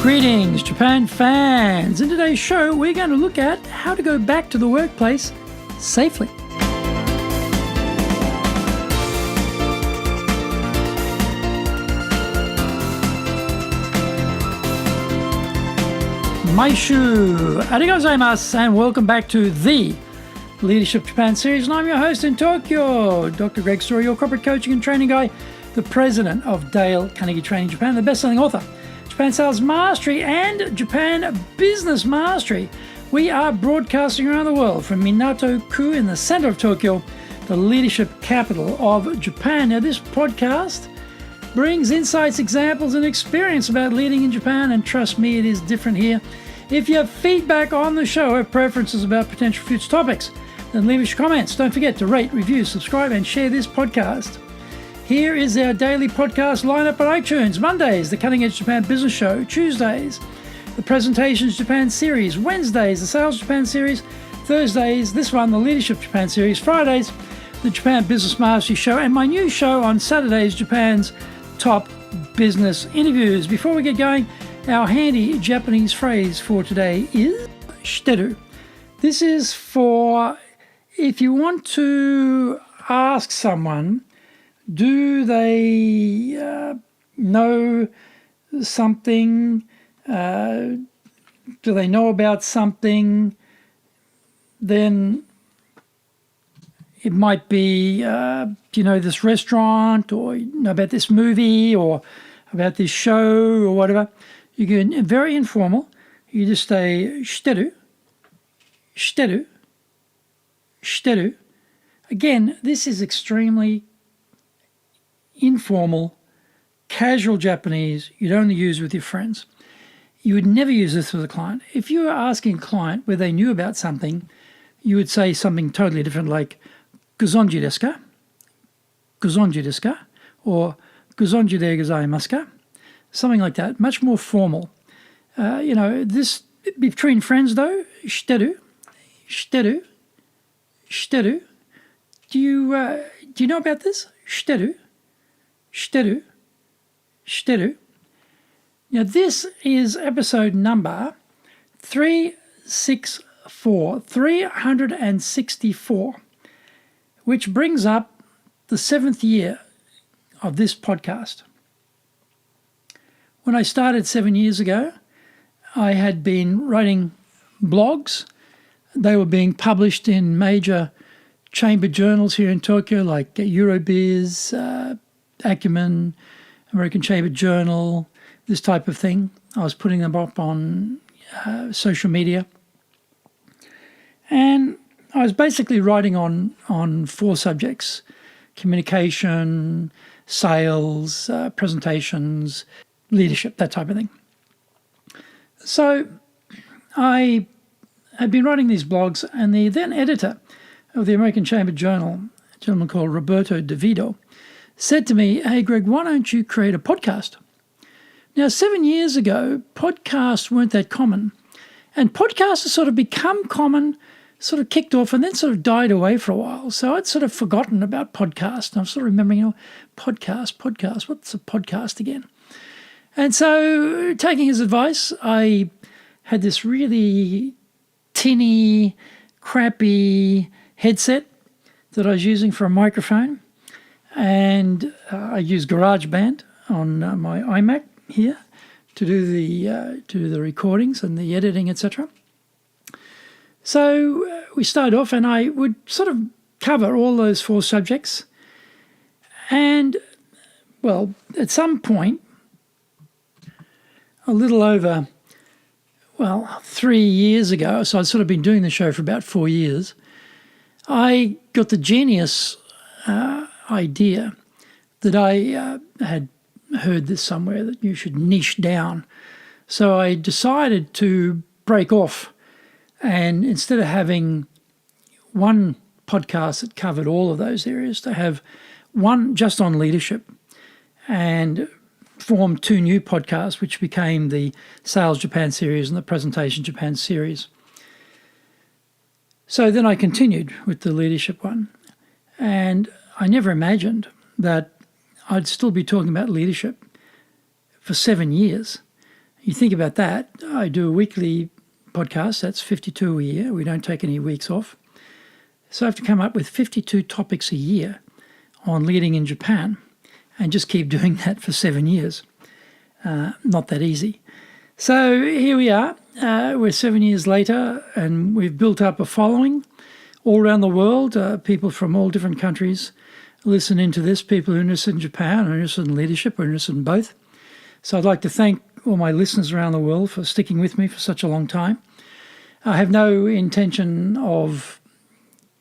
Greetings, Japan fans! In today's show, we're going to look at how to go back to the workplace safely. Maishu, arigatou gozaimasu, and welcome back to the Leadership Japan series. And I'm your host in Tokyo, Dr. Greg Story, your corporate coaching and training guy, the president of Dale Carnegie Training Japan, the best-selling author, Japan Sales Mastery and Japan Business Mastery. We are broadcasting around the world from Minato-ku in the center of Tokyo, the leadership capital of Japan. Now, this podcast brings insights, examples, and experience about leading in Japan, and trust me, it is different here. If you have feedback on the show or preferences about potential future topics, then leave us your comments. Don't forget to rate, review, subscribe, and share this podcast. Here is our daily podcast lineup on iTunes. Mondays, the Cutting Edge Japan Business Show. Tuesdays, the Presentations Japan series. Wednesdays, the Sales Japan series. Thursdays, this one, the Leadership Japan series. Fridays, the Japan Business Mastery Show. And my new show on Saturdays, Japan's Top Business Interviews. Before we get going, our handy Japanese phrase for today is shiteru. This is for if you want to ask someone, do they know something? Do they know about something? Then it might be, do you know this restaurant, or you know about this movie, or about this show, or whatever. You can, very informal, you just say shiteru, shiteru, shiteru. Again, this is extremely informal, casual Japanese you'd only use with your friends. You would never use this with a client. If you were asking a client whether they knew about something, you would say something totally different, like gozonji desu ka? Gozonji desu ka? Or gozonji de gozaimasu ka? Something like that, much more formal. This between friends though, shiteru, shiteru, shiteru. Do you know about this? Shiteru. Shiteru, shiteru. Now this is episode number 364, which brings up the 7th year of this podcast. When I started 7 years ago, I had been writing blogs. They were being published in major chamber journals here in Tokyo, like Eurobiz, Acumen, American Chamber Journal, this type of thing. I was putting them up on social media. And I was basically writing on 4 subjects: communication, sales, presentations, leadership, that type of thing. So I had been writing these blogs, and the then editor of the American Chamber Journal, a gentleman called Roberto DeVito, said to me, "Hey, Greg, why don't you create a podcast?" Now, 7 years ago, podcasts weren't that common. And podcasts have sort of become common, sort of kicked off, and then sort of died away for a while. So I'd sort of forgotten about podcasts. And I'm sort of remembering, podcast, what's a podcast again? And so, taking his advice, I had this really tinny, crappy headset that I was using for a microphone. And I use GarageBand on my iMac here to do the recordings and the editing, etc. So we started off, and I would sort of cover all those 4 subjects. And, well, at some point, a little over, 3 years ago, so I'd sort of been doing the show for about 4 years, I got the genius idea that I had heard this somewhere, that you should niche down. So I decided to break off, and instead of having one podcast that covered all of those areas, to have one just on leadership, and formed 2 new podcasts, which became the Sales Japan series and the Presentation Japan series. So then I continued with the leadership one, and I never imagined that I'd still be talking about leadership for 7 years. You think about that. I do a weekly podcast. That's 52 a year. We don't take any weeks off. So I have to come up with 52 topics a year on leading in Japan and just keep doing that for 7 years. Not that easy. So here we are. We're 7 years later, and we've built up a following all around the world. People from all different countries listen into this. People who are interested in Japan, are interested in leadership, are interested in both. So I'd like to thank all my listeners around the world for sticking with me for such a long time. I have no intention of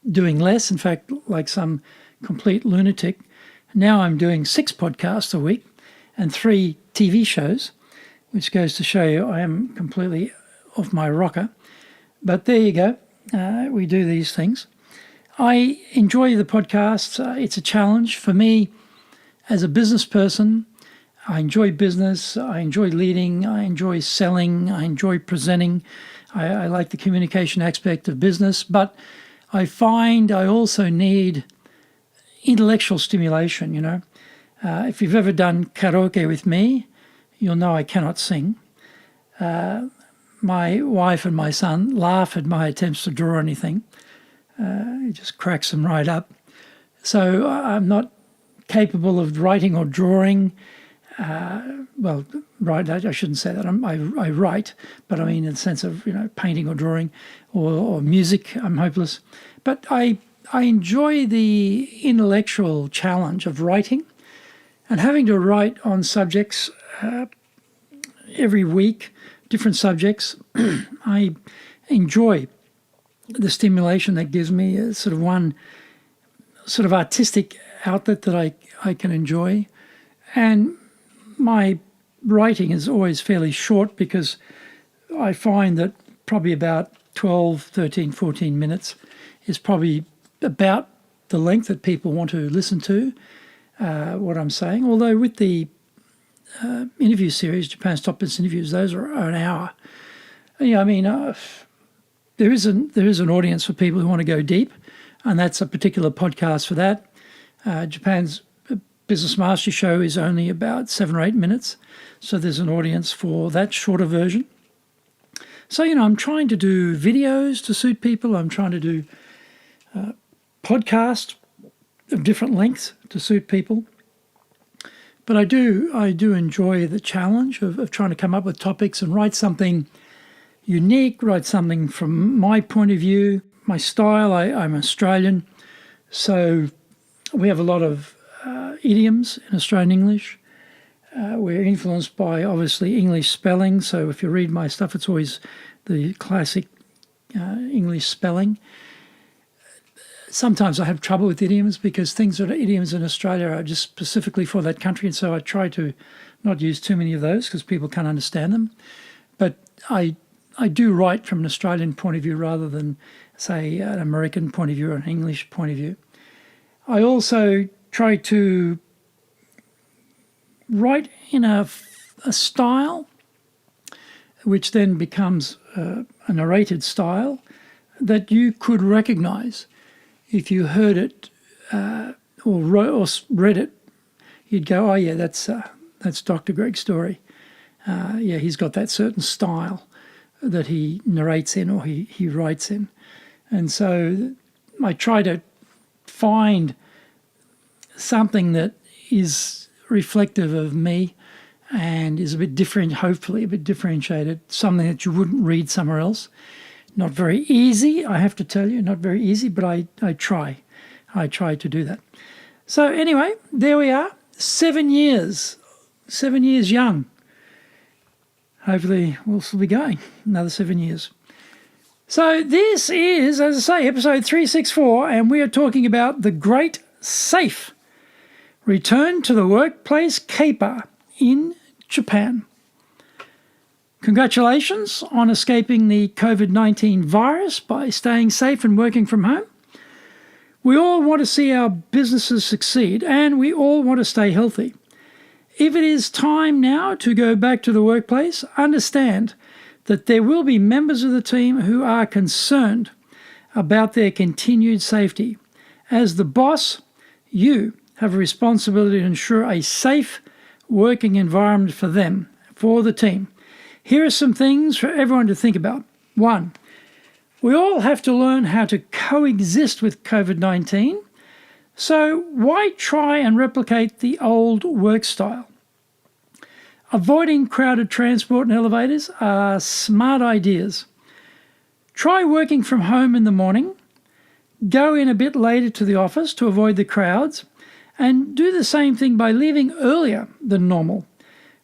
doing less. In fact, like some complete lunatic, now I'm doing 6 podcasts a week and 3 TV shows, which goes to show you I am completely off my rocker. But there you go. We do these things. I enjoy the podcasts. It's a challenge for me as a business person. I enjoy business. I enjoy leading. I enjoy selling. I enjoy presenting. I like the communication aspect of business. But I find I also need intellectual stimulation, you know. If you've ever done karaoke with me, you'll know I cannot sing. My wife and my son laugh at my attempts to draw anything. It just cracks them right up. So I'm not capable of writing or drawing. I shouldn't say that. I write, but I mean in the sense of, you know, painting or drawing or music, I'm hopeless. But I enjoy the intellectual challenge of writing and having to write on subjects every week, different subjects. I enjoy the stimulation that gives me a sort of one sort of artistic outlet that I can enjoy. And my writing is always fairly short because I find that probably about 12, 13, 14 minutes is probably about the length that people want to listen to what I'm saying. Although with the interview series, Japan's Top Business Interviews, those are an hour. Yeah, I mean, there is an audience for people who want to go deep, and that's a particular podcast for that. Japan's Business Mastery Show is only about 7 or 8 minutes, so there's an audience for that shorter version. So, you know, I'm trying to do videos to suit people. I'm trying to do podcasts of different lengths to suit people. But I do enjoy the challenge of trying to come up with topics and write something unique, write something from my point of view, my style. I'm Australian, so we have a lot of idioms in Australian English. We're influenced by, obviously, English spelling. So if you read my stuff, it's always the classic English spelling. Sometimes I have trouble with idioms because things that are idioms in Australia are just specifically for that country. And so I try to not use too many of those because people can't understand them. But I do write from an Australian point of view rather than, say, an American point of view or an English point of view. I also try to write in a style which then becomes a narrated style that you could recognize. If you heard it or read it, you'd go, oh yeah, that's Dr. Greg Story. Yeah, he's got that certain style that he narrates in or he writes in. And so I try to find something that is reflective of me and is a bit different, hopefully a bit differentiated, something that you wouldn't read somewhere else. Not very easy, I have to tell you, not very easy, but I try. I try to do that. So anyway, there we are, 7 years young. Hopefully we'll still be going another 7 years. So this is, as I say, episode 364, and we are talking about the Great Safe Return to the Workplace Caper in Japan. Congratulations on escaping the COVID-19 virus by staying safe and working from home. We all want to see our businesses succeed, and we all want to stay healthy. If it is time now to go back to the workplace, understand that there will be members of the team who are concerned about their continued safety. As the boss, you have a responsibility to ensure a safe working environment for them, for the team. Here are some things for everyone to think about. 1, we all have to learn how to coexist with COVID-19. So why try and replicate the old work style? Avoiding crowded transport and elevators are smart ideas. Try working from home in the morning, go in a bit later to the office to avoid the crowds, and do the same thing by leaving earlier than normal.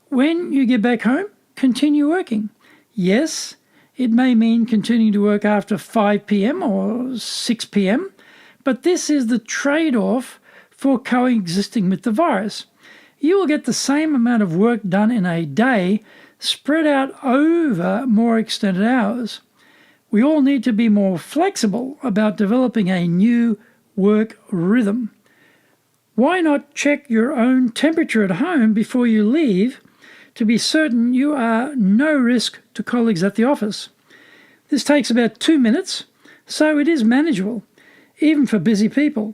When you get back home, continue working. Yes, it may mean continuing to work after 5 p.m. or 6 p.m., but this is the trade-off for coexisting with the virus. You will get the same amount of work done in a day spread out over more extended hours. We all need to be more flexible about developing a new work rhythm. Why not check your own temperature at home before you leave to be certain you are no risk to colleagues at the office? This takes about 2 minutes, so it is manageable, even for busy people.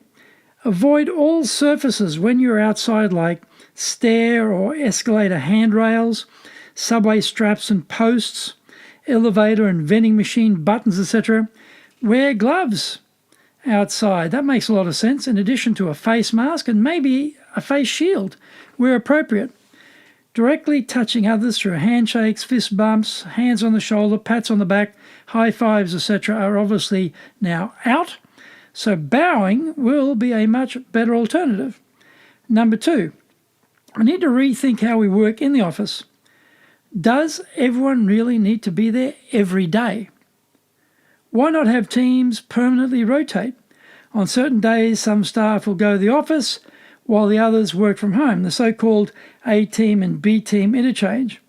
Avoid all surfaces when you're outside, like stair or escalator handrails, subway straps and posts, elevator and vending machine buttons, etc. Wear gloves outside. That makes a lot of sense, in addition to a face mask and maybe a face shield where appropriate. Directly touching others through handshakes, fist bumps, hands on the shoulder, pats on the back, high fives, etc. are obviously now out, so bowing will be a much better alternative. Number 2, we need to rethink how we work in the office. Does everyone really need to be there every day? Why not have teams permanently rotate? On certain days, some staff will go to the office while the others work from home, the so-called A team and B team interchange.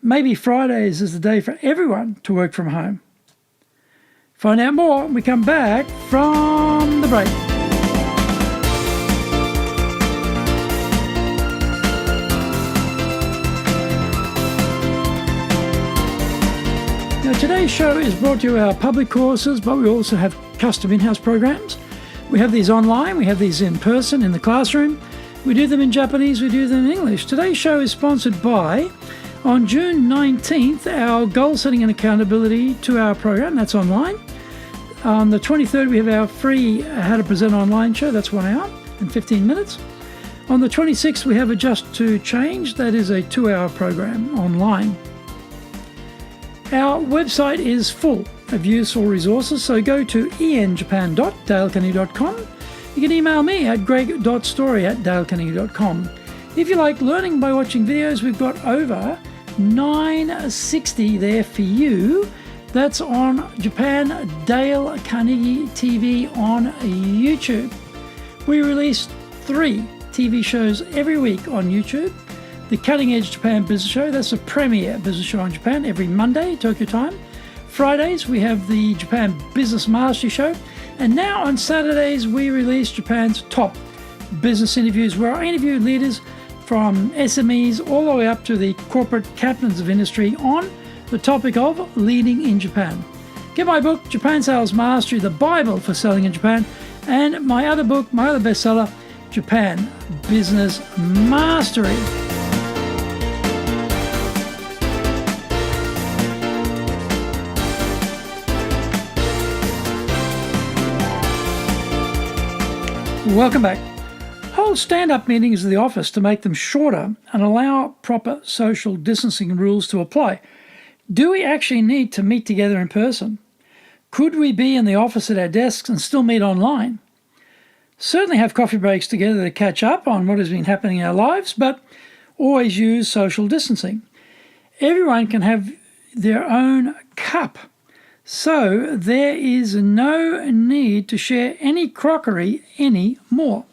Maybe Fridays is the day for everyone to work from home. Find out more when we come back from the break. Now, today's show is brought to you our public courses, but we also have custom in-house programs. We have these online, we have these in person in the classroom. We do them in Japanese, we do them in English. Today's show is sponsored by, on June 19th, our goal setting and accountability 2-hour program. That's online. On the 23rd, we have our free How to Present Online show. That's 1 hour and 15 minutes. On the 26th, we have a Just to Change. That is a 2-hour program online. Our website is full of useful resources, so go to enjapan.dalecarnegie.com. You can email me at greg.story@dalecarnegie.com. If you like learning by watching videos, we've got over 960 there for you. That's on Japan Dale Carnegie TV on YouTube. We release 3 TV shows every week on YouTube. The Cutting Edge Japan Business Show, that's the premier business show in Japan, every Monday, Tokyo time. Fridays, we have the Japan Business Mastery Show. And now on Saturdays, we release Japan's top business interviews, where I interview leaders from SMEs all the way up to the corporate captains of industry on the topic of leading in Japan. Get my book, Japan Sales Mastery, the Bible for selling in Japan, and my other book, my other bestseller, Japan Business Mastery. Welcome back. Hold stand-up meetings at the office to make them shorter and allow proper social distancing rules to apply. Do we actually need to meet together in person? Could we be in the office at our desks and still meet online? Certainly have coffee breaks together to catch up on what has been happening in our lives, but always use social distancing. Everyone can have their own cup, so there is no need to share any crockery anymore.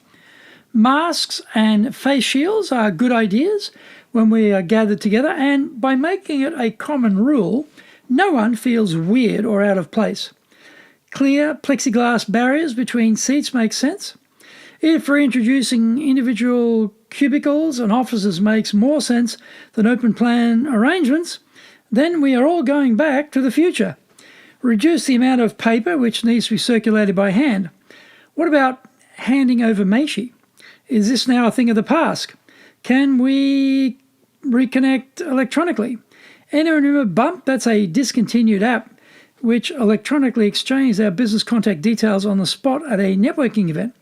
Masks and face shields are good ideas when we are gathered together, and by making it a common rule, no one feels weird or out of place. Clear plexiglass barriers between seats make sense. If reintroducing individual cubicles and offices makes more sense than open plan arrangements, then we are all going back to the future. Reduce the amount of paper which needs to be circulated by hand. What about handing over Meishi? Is this now a thing of the past? Can we reconnect electronically? Anyone remember Bump? That's a discontinued app which electronically exchanges our business contact details on the spot at a networking event.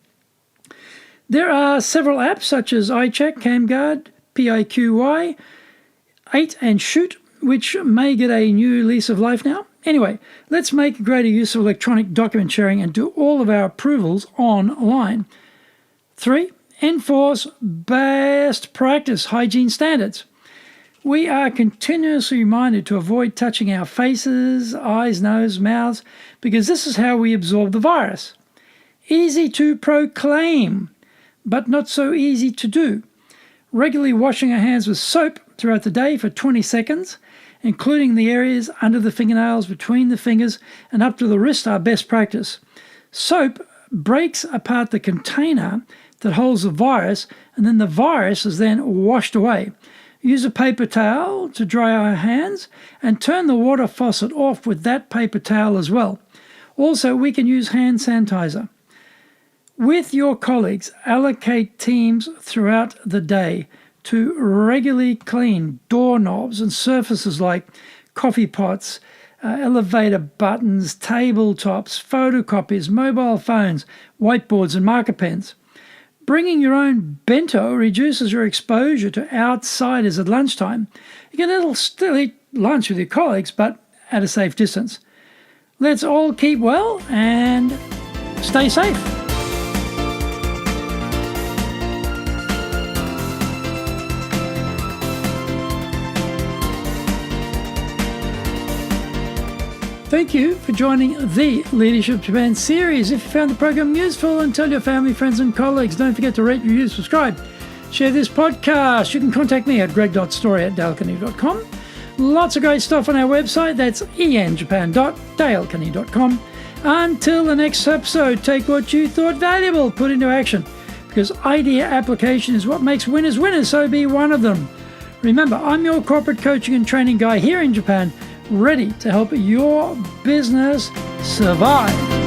There are several apps such as iCheck, CamGuard, PIQY, 8 and Shoot, which may get a new lease of life now. Anyway, let's make greater use of electronic document sharing and do all of our approvals online. 3, enforce best practice hygiene standards. We are continuously reminded to avoid touching our faces, eyes, nose, mouths, because this is how we absorb the virus. Easy to proclaim, but not so easy to do. Regularly washing our hands with soap throughout the day for 20 seconds, including the areas under the fingernails, between the fingers, and up to the wrist are best practice. Soap breaks apart the container that holds the virus, and then the virus is then washed away. Use a paper towel to dry our hands and turn the water faucet off with that paper towel as well. Also, we can use hand sanitizer. With your colleagues, allocate teams throughout the day to regularly clean doorknobs and surfaces like coffee pots, elevator buttons, tabletops, photocopiers, mobile phones, whiteboards, and marker pens. Bringing your own bento reduces your exposure to outsiders at lunchtime. You can still eat lunch with your colleagues, but at a safe distance. Let's all keep well and stay safe. Thank you for joining the Leadership Japan series. If you found the program useful, and tell your family, friends, and colleagues. Don't forget to rate, review, subscribe. Share this podcast. You can contact me at greg.story@dalecarnegie.com. Lots of great stuff on our website. That's enjapan.dalecarnegie.com. Until the next episode, take what you thought valuable, put into action. Because idea application is what makes winners winners, so be one of them. Remember, I'm your corporate coaching and training guy here in Japan, ready to help your business survive.